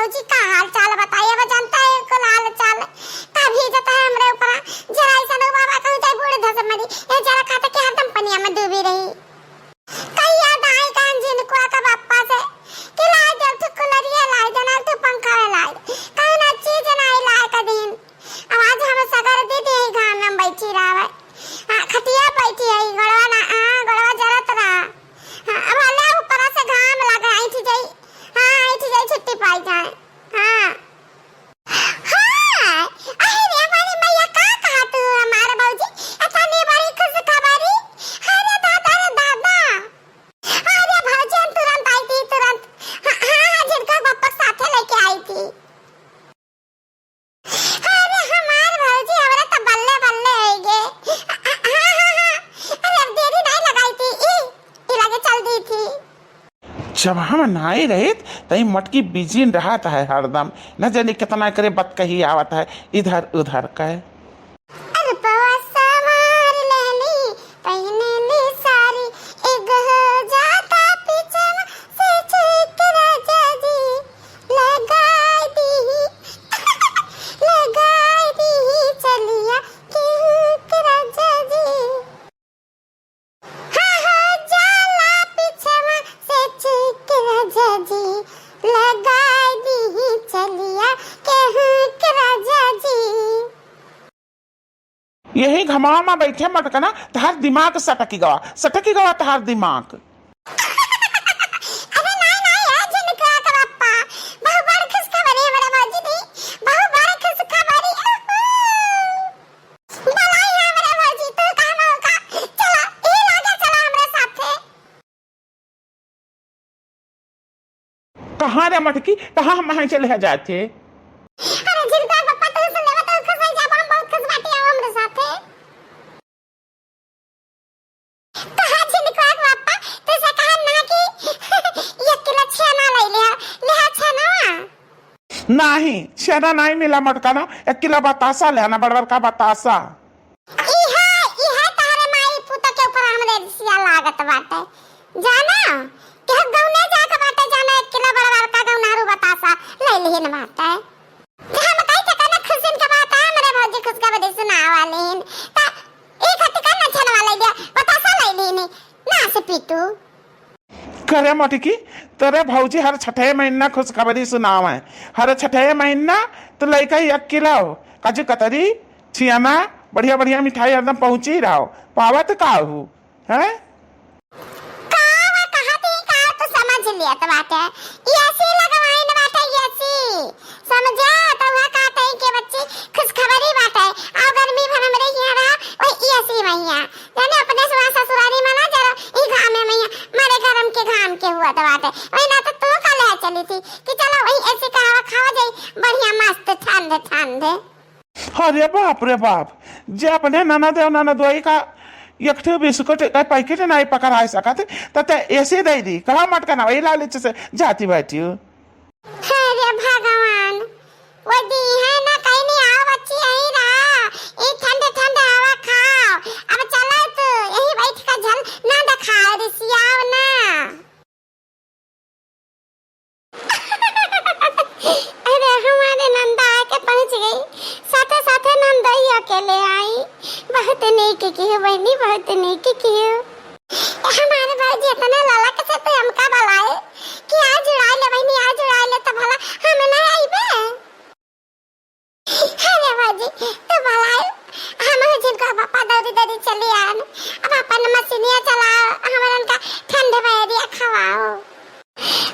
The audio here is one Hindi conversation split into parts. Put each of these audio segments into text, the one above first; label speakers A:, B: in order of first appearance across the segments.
A: भौजी का हाल चाल बताइए। अब जानता है को हाल चाल का भी जाता है हमरे ऊपर। जरा ऐसा न बाबा कहूं जाए बूढ़े धस मरी ये जरा खाता के हरदम पनिया में डूबी रही। कई याद आई कान जिनको का बापा से कि लाई दे तो कुलरिया लाई देना तो पंखा लाई कहीं ना चीज नहीं लाई का दिन। आवाज हम सगर दे दे घाम में बैठी रहा खटिया बैठी है गड़वा ना गड़वा जरत रहा। अब अल्लाह ऊपर से घाम लगा आई थी जाई छुट्टी पाई जाए। हां हां अरे रे हमारी मैया का कहा तू हमारे भौजी अतने बड़ी खुश खबरी। अरे दादा अरे भौजी तुरंत आई थी तुरंत। हां जिनका पापा साथे लेके आई थी। अरे हमारे भौजी हमरा तो बल्ले बल्ले होइगे। अरे अब देरी नहीं लगाई थी ई लगे चल दी थी।
B: जब हम नहाए रहे तई मटकी बिजी रहा है हरदम न जाने कितना करे बत कही आवत है इधर उधर का।
A: अरे पवा सवार लेनी पहने ली सारी एक हो जाता पीछे से छूट राजा जी लगाई दी चलिया कि राजा जी। हाँ हो जाला पीछे से छूट राजा जी लगाई दी चलिया कि राजा जी।
B: यही घमा में बैठे मटकना तहार दिमाग सटकी गवा तहार दिमाग।
A: अरे नहीं है जिनको का पापा बहुत बड़ी खुशखबरी है मेरे भौजी दी बहुत बड़ी खुशखबरी। बलाई है मेरे भौजी तू कहां होगा चलो ई लागे चलो हमरे साथे।
B: कहाँ रे मटकी कहाँ हम वहां चले जाते।
A: अरे जिनका पापा तू सुन ले तो खुश हो जा हम बहुत खुश बाटी आओ हमरे साथे। तो हां जिनको पापा तू से कहा ना कि 1 किलो छेना ले छेना।
B: नहीं छेना नहीं मिला मटकाना 1 किलो बतासा लेना बड़बर का बतासा।
A: इहा तारे माई पुता के ऊपर हमरे सिया लागत बाटे जाना के गौने जाके बाटे जाना 1 किलो बड़बर का गौनारू बतासा ले लेन बाटे। हम कहि के ना खुशिन के बात है हमरे भौजी खुश का बदे सुनावालेन ता एक हट का न छन वाले दिया बतासा ले लेनी ना से पीटू।
B: करे मटकी तेरे भौजी हर छठे महीना खुशखबरी सुनाव है हर छठे महीना तो लड़का 1 किलो काजू कतरी छियाना बढ़िया बढ़िया मिठाई एकदम पहुंची रहो पावत काहू है
A: तो समझ लिया तो बात है ऐसी लगवाई न बात है ऐसी समझा तो वह कहते हैं कि बच्ची खुशखबरी बात है आओ गर्मी भर हमरे यहाँ रहा वही ऐसी मैया जाने अपने ससुरारी में ना जरा ई घाम में मैया मारे गरम के घाम के हुआ तो बात है वही ना तो तू का ले चली थी कि चलो वही ऐसी का हवा खावा जाए बढ़िया मस्त ठंडे।
B: अरे बाप रे बाप जे अपने ननद का एक बिस्कुट का पैकेट नहीं पकड़ा सकत तते ऐसे दे दी कहा मटकना वही लालच से जाती बैठी हूँ।
A: अरे भगवान वो दी है ना कहीं नहीं आओ बच्ची यहीं रहा ये ठंडे हवा खाओ अब चलो तो यहीं बैठ कर झल ना दिखाओ रिसियाओ ना। अरे हमारे नंदा आके पहुंच गई साथे साथे नंदा ही अकेले आई बहुत नेकी की है बहनी बहुत नेकी की है। हमारे भाई इतना लाला के साथ हमका बुलाए कि आज उड़ा ले बहनी आज उड़ा ले तो भला हम नहीं आई बे। अरे भाई तो बुलाए हम जिनका पापा दौड़ी चली आन अब अपन मशीनिया चलाओ हमारन का ठंडे बैरिया खवाओ।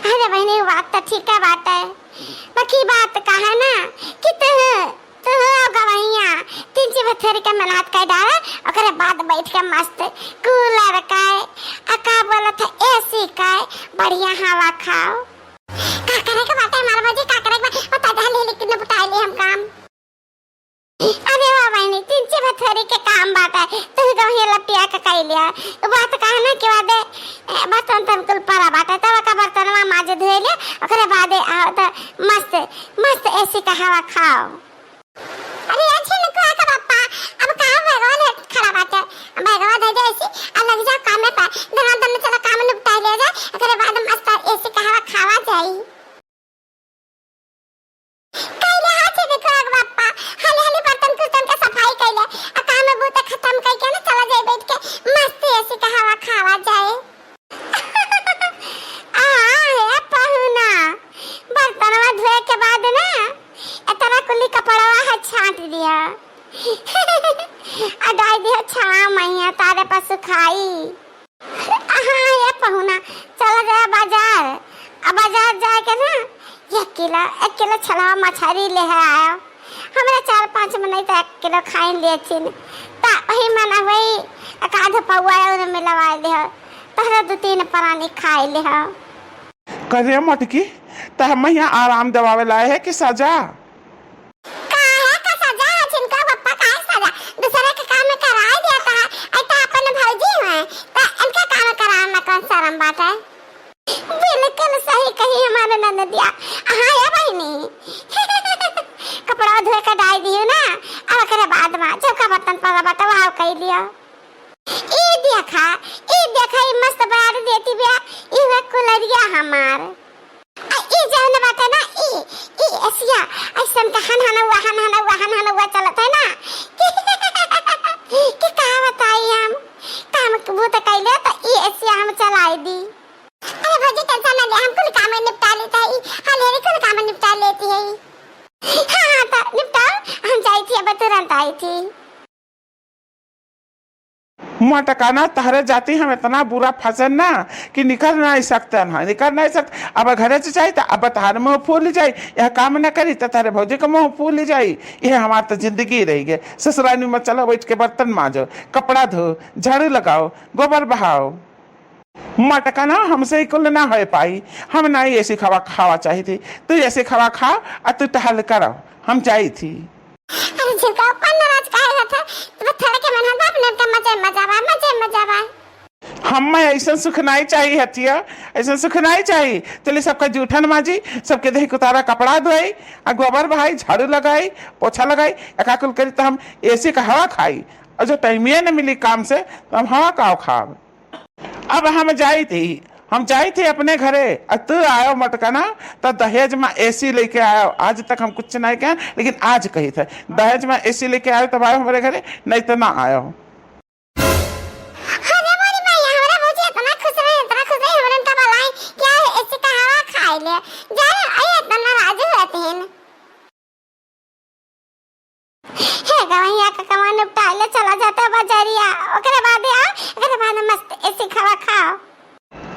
A: अरे बहनी बात तो ठीक है बात है बाकी बात कहा ना कि तू गवैया 3 बथरी का मनात का डाल ओकरे बाद बैठ के मस्त कूलर का अका बोला था एसी का बढ़िया हवा खाओ का करे के बात है हमारे बाजी का करे के बता दे ले लेकिन बता ले हम काम। अरे वाह बहनी 3 बथरी के काम बात है तू गवैया लपिया का कह लिया बात कहा ना के बाद बर्तन तन कुल परा बात है तब का बर्तन माज धोए ले ओकरे बाद आओ तो मस्त एसी का हवा खाओ। अरे अच्छे निको का पापा अब कहां भगवान खड़ा बात है भगवान दे दे ऐसी अलग जा काम में पा दम चला काम निपटा ले जा ओकरे बाद मस्त एसी का हवा खावा जाई। दिया डाल दिया छा मैया तारे पर सुखाई। हाँ ये पहुना चला गया बाजार। अब बाजार जाके ना एक किलो छला मछली ले आया। हमारे 4-5 महीने तो 1 किलो खाई लिए थी ता वही मना वही आधा पौआ उन्हें मिलवा दिया तहरा 2-3 प्राणी खाई ले।
B: करे मटकी त हम यहाँ आराम दबावे लाए है कि सजा?
A: बिल्कुल सही कही हमारे ननदिया। हाँ ये बहनी कपड़ा धोए के डाल दियो ना अब करे बाद में चौका बर्तन पर बटवा कह लिया। ई देखा ई मस्त बार देती बिया ई कुलरिया हमार ई जाने बाटे ना ई एसिया ऐसन का हन चलत है ना कि का बताई हम काम वो तो कैले तो ई एसिया हम चलाई दी। अरे भौजी टेंशन ना ले हम कुल काम निपटा लेता है हालेरी कुल काम निपटा लेती है। हाँ तो निपटा हम जाई थी अब तुरंत आई थी।
B: मटका ना तहरे जाती हम इतना बुरा फंसन ना कि निकल नहीं सकते अब घरे से चाहिए अब तार मुँह फूल जाये यह काम न करी तो तारे भौजी का मुँह फूल जाये। यह हमारी तो जिंदगी रही है। ससुराली में चलो बैठ के बर्तन मांजो कपड़ा धो झाड़ू लगाओ गोबर बहाओ। मटका ना हमसे कुल ना हो पाई। हम ना ही ऐसी खावा चाहिए थी तू ऐसे खावा खा और तू टहल करो हम जाई थी।
A: अरे झुकाओ कौन नाराज काहेगा था तो थोड़े के मन बाप ने का मजे
B: हम ऐसा सुख नहीं चाहिए हथिया ऐसा सुख नहीं चाहिए। चलिए सबका जूठन माजी सबके दही कुतारा कपड़ा धोई और गोबर बहाई झाड़ू लगाई पोछा लगाई एकाकुल करी तो हम ऐसी का हवा खाई और जो टाइमिए न मिली काम से तो हम हवा का खाब। अब हम जाई थी अपने घरे और तू आयो मटका ना तो दहेज में एसी लेके आयो। आज तक हम कुछ नहीं कहा लेकिन आज कही थे दहेज में एसी लेके आयो तब आयो हमारे घरे नहीं तो ना आयो।
A: चला जाता बाजारिया ओकरे बाद मस्त एसी खावा खाओ।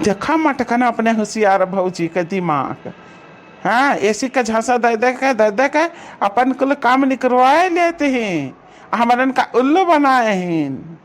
B: देखा मटका ना अपने होशियार भौजी के दिमाग। हाँ एसी का झांसा दे के अपन कुल काम निकलवाए लेते हैं हमारन का उल्लू बनाए हैं।